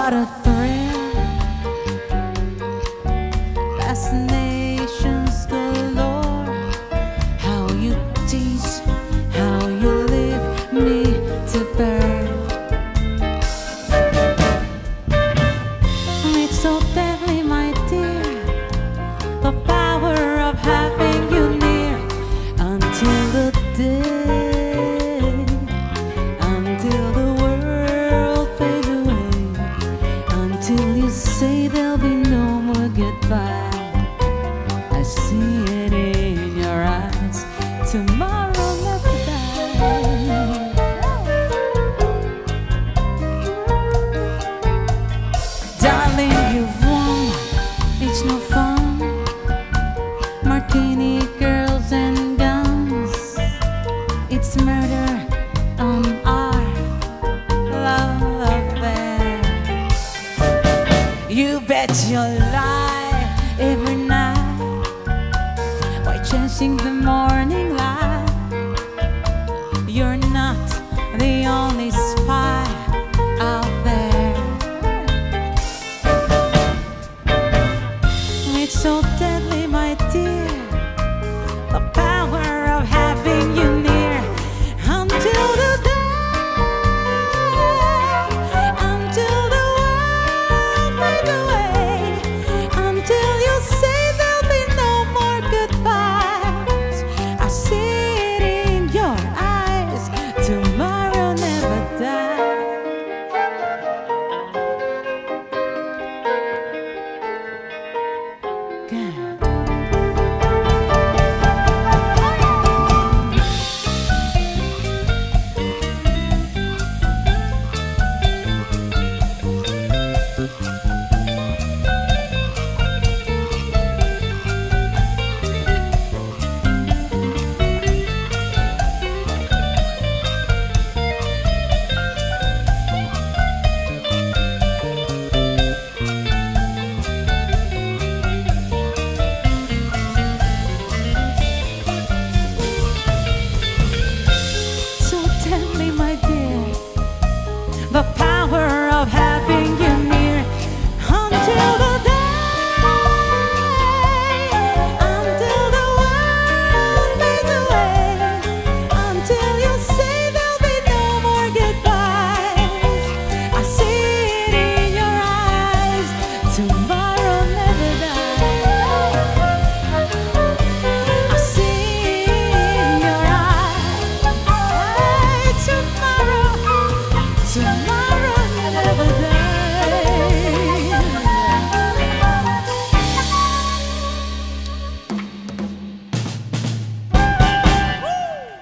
What a thrill, fascinations galore. How you tease, how you leave me to burn. It's so deadly, my dear, the power of having you near. Until the day, until the world fades away, until you say there'll be no more goodbye. I see it in your eyes, tomorrow never dies. Darling, you've won, it's no fun. Martini girls and guns, it's murder on our love affair. You bet your life every night, why chasing them all